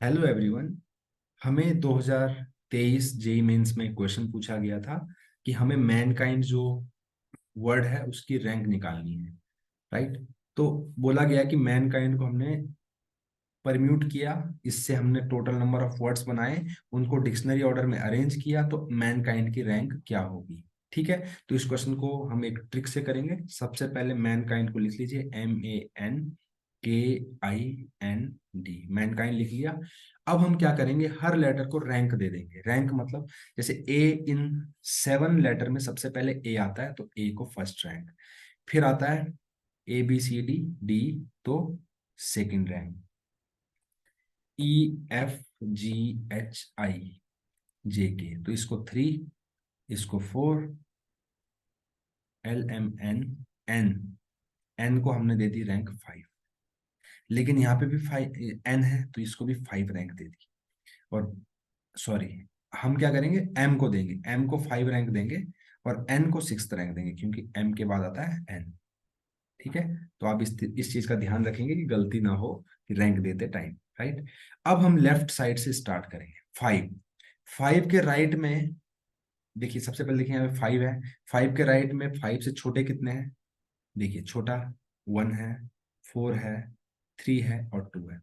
Hello everyone. हमें 2023 JEE mains में question पूछा गया था कि हमें मैनकाइंड जो वर्ड है उसकी रैंक निकालनी है। राइट। तो बोला गया कि मैनकाइंड को हमने परम्यूट किया, इससे हमने टोटल नंबर ऑफ वर्ड्स बनाए, उनको डिक्शनरी ऑर्डर में अरेंज किया, तो मैनकाइंड की रैंक क्या होगी। ठीक है। तो इस क्वेश्चन को हम एक ट्रिक से करेंगे। सबसे पहले मैनकाइंड को लिख लीजिए, MANKIND, मैनकाइंड लिख लिया। अब हम क्या करेंगे, हर लेटर को रैंक दे देंगे। रैंक मतलब जैसे ए इन 7 लेटर में सबसे पहले ए आता है तो ए को फर्स्ट रैंक, फिर आता है ABCD तो सेकंड रैंक, EFGHIJK तो इसको 3, इसको 4, LMNN, एन को हमने दे दी रैंक 5। लेकिन यहाँ पे भी 5 एन है तो इसको भी 5 रैंक दे दी। और सॉरी, हम क्या करेंगे, एम को देंगे, एम को 5 रैंक देंगे और एन को 6th रैंक देंगे, क्योंकि एम के बाद आता है एन। ठीक है। तो आप इस चीज का ध्यान रखेंगे कि गलती ना हो कि रैंक देते टाइम। राइट। अब हम लेफ्ट साइड से स्टार्ट करेंगे। 5, 5 के राइट में देखिए, सबसे पहले देखिए यहाँ पे 5 है। 5 के राइट में 5 से छोटे कितने हैं, देखिए छोटा 1 है, 4 है, 3 है और 2 है।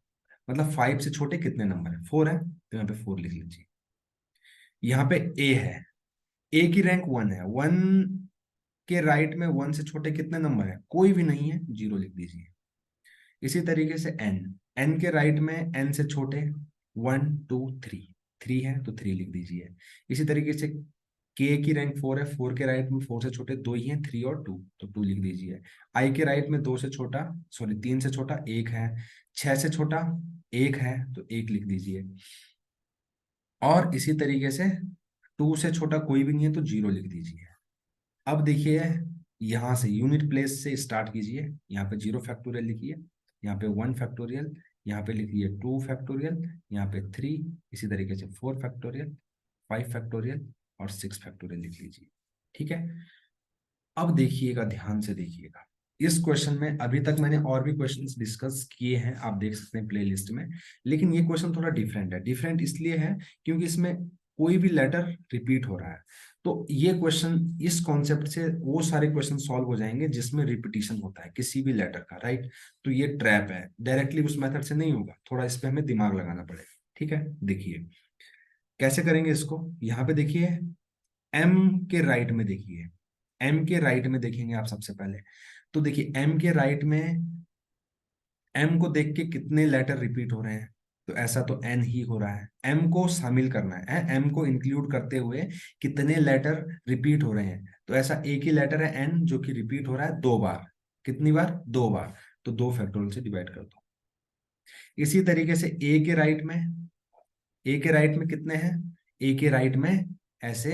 मतलब 5 से छोटे कितने नंबर है, 4 है, तो यहाँ पे 4 लिख लीजिए। यहाँ पे ए है, ए की रैंक 1 है। 1 के राइट में 1 से छोटे कितने नंबर है, कोई भी नहीं है, 0 लिख दीजिए। इसी तरीके से एन, एन के राइट में एन से छोटे 1 2 3, 3 है तो 3 लिख दीजिए। इसी तरीके से के की रैंक 4 है, 4 के राइट में 4 से छोटे 2 ही हैं, 3 और 2 तो 2 लिख दीजिए। आई के राइट में 2 से छोटा, सॉरी 3 से छोटा 1 है, 6 से छोटा 1 है तो 1 लिख दीजिए। और इसी तरीके से 2 से छोटा कोई भी नहीं है तो 0 लिख दीजिए। अब देखिए, यहां से यूनिट प्लेस से स्टार्ट कीजिए। यहाँ पे 0 फैक्टोरियल लिखिए, यहाँ पे 1 फैक्टोरियल, यहाँ पे लिखिए 2 फैक्टोरियल, यहाँ पे 3, इसी तरीके से 4 फैक्टोरियल, 5 फैक्टोरियल और 6 फैक्टोरियल लिख लीजिए। ठीक है। अब देखिएगा, ध्यान से देखिएगा। इस क्वेश्चन में अभी तक मैंने और भी क्वेश्चंस डिस्कस किए हैं, आप देख सकते हैं प्लेलिस्ट में, लेकिन ये क्वेश्चन थोड़ा डिफरेंट है। डिफरेंट इसलिए है क्योंकि इसमें कोई भी लेटर रिपीट हो रहा है। तो ये क्वेश्चन, इस कॉन्सेप्ट से वो सारे क्वेश्चन सॉल्व हो जाएंगे जिसमें रिपीटिशन होता है किसी भी लेटर का। राइट। तो ये ट्रैप है, डायरेक्टली उस मेथड से नहीं होगा, थोड़ा इस पे हमें दिमाग लगाना पड़ेगा। ठीक है। देखिए कैसे करेंगे इसको। यहाँ पे देखिए, एम के राइट में देखिए, एम के राइट में देखेंगे आप सबसे पहले। तो देखिए एम के राइट में, एम को देख के कितने लेटर रिपीट हो रहे हैं, तो ऐसा तो एन ही हो रहा है। एम को शामिल करना है, एम को इंक्लूड करते हुए कितने लेटर रिपीट हो रहे हैं, तो ऐसा एक ही लेटर है एन जो कि रिपीट हो रहा है 2 बार। कितनी बार, 2 बार, तो 2 फैक्टोरियल से डिवाइड कर दो। इसी तरीके से ए के राइट में, ए के राइट में कितने हैं, ए के राइट में ऐसे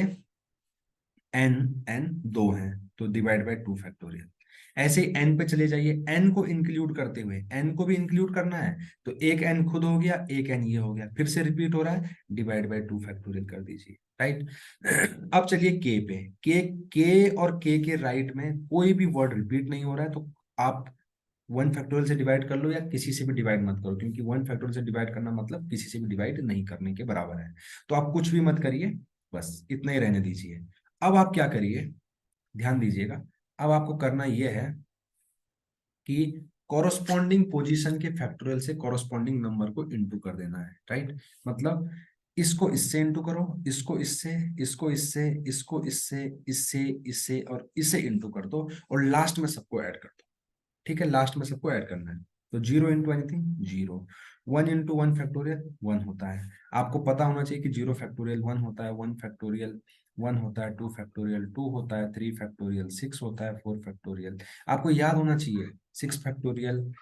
एन, एन 2 हैं तो डिवाइड बाय 2 फैक्टोरियल। ऐसे ही एन पे चले जाइए, एन को इंक्लूड करते हुए, एन को भी इंक्लूड करना है, तो एक एन खुद हो गया, एक एन ये हो गया, फिर से रिपीट हो रहा है, डिवाइड बाय 2 फैक्टोरियल कर दीजिए। राइट। अब चलिए के पे, के और के राइट में कोई भी वर्ड रिपीट नहीं हो रहा है, तो आप 1 फैक्टोरियल से डिवाइड कर लो या किसी से भी डिवाइड मत करो, क्योंकि 1 फैक्टोरियल से डिवाइड करना मतलब किसी से भी डिवाइड नहीं करने के बराबर है। तो आप कुछ भी मत करिए, बस इतना ही रहने दीजिए। अब आप क्या करिए, ध्यान दीजिएगा। अब आपको करना यह है कि कॉरस्पॉन्डिंग पोजीशन के फैक्टोरियल से कॉरस्पॉन्डिंग नंबर को इंटू कर देना है। राइट। मतलब इसको इससे इंटू करो, इसको इससे, इसको इससे, इसको इससे, इससे, इससे और इसे इंटू कर दो, और लास्ट में सबको ऐड कर दो। ठीक है। लास्ट में सबको ऐड करना है। तो 0 इंटू एनीथिंग 0, 1 इंटू 1 फैक्टोरियल 1 होता है। आपको पता होना चाहिए कि 0 फैक्टोरियल 1 होता है, 1 फैक्टोरियल 1 होता है, 2 फैक्टोरियल 2 होता है, 3 फैक्टोरियल 6 होता है, 4 फैक्टोरियल आपको याद होना चाहिए, 6 फैक्टोरियल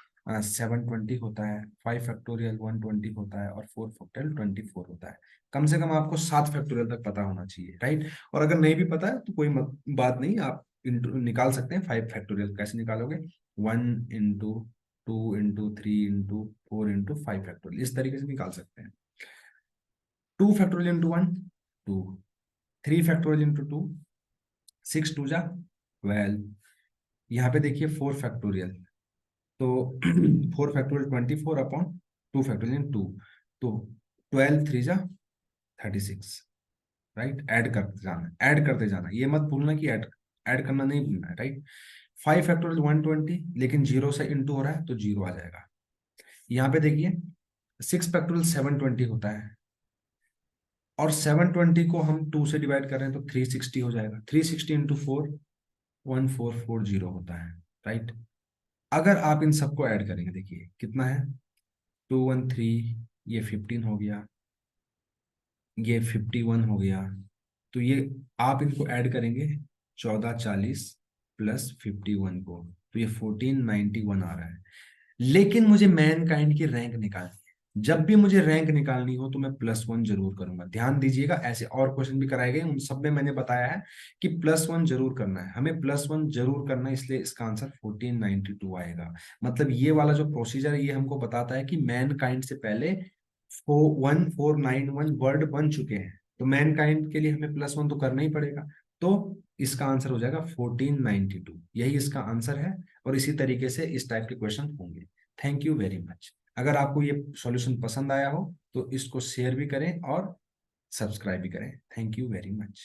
720 होता है, 5 फैक्टोरियल 120 होता है और 4 फैक्टोरियल 24 होता है। कम से कम आपको 7 फैक्टोरियल तक पता होना चाहिए। राइट। और अगर नहीं भी पता है तो कोई बात नहीं, आप निकाल सकते हैं। 5 फैक्टोरियल कैसे निकालोगे, 1 into 2 into 3 into 4 into 5 factorial, इस तरीके से निकाल सकते हैं। 2 फैक्टोरियल इंटू 1 2, 3 फैक्टोरियल इंटू 2 6 2 जा 12। यहाँ पे देखिए 4 फैक्टोरियल, तो 4 फैक्टोरियल 24 अपॉन 2 फैक्टोरियल 2, तो 12 3 जा 36, राइट। ऐड करते जाना, ये मत भूलना कि ऐड ऐड करना नहीं भूलना है, राइट। 5 फैक्टोरियल 120, लेकिन जीरो से इंटू हो रहा है तो जीरो आ जाएगा। यहाँ पे देखिए 6 फैक्टोरियल 720 होता है, और 720 को हम 2 से डिवाइड कर रहे हैं तो 360 हो जाएगा। 360 इंटू 4 1440 होता है, राइट। अगर आप इन सबको ऐड करेंगे, देखिए कितना है, 213, ये 15 हो गया, ये 51 हो गया, तो ये आप इनको ऐड करेंगे 1440 प्लस 51 को, तो ये 1491 आ रहा है। लेकिन मुझे मैन काइंड की रैंक निकालनी है। जब भी मुझे रैंक निकालनी हो तो मैं +1 जरूर करूंगा। ध्यान दीजिएगा, ऐसे और क्वेश्चन भी कराए गए, उन सब में मैंने बताया है कि +1 जरूर करना है, हमें +1 जरूर करना है, इसलिए इसका आंसर 1492 आएगा। मतलब ये वाला जो प्रोसीजर है ये हमको बताता है कि मैन काइंड से पहले 1491 वर्ड बन चुके हैं, तो मैन काइंड के लिए हमें +1 तो करना ही पड़ेगा। तो इसका आंसर हो जाएगा 1492, यही इसका आंसर है। और इसी तरीके से इस टाइप के क्वेश्चन होंगे। Thank you very much. अगर आपको ये सॉल्यूशन पसंद आया हो तो इसको शेयर भी करें और सब्सक्राइब भी करें। Thank you very much.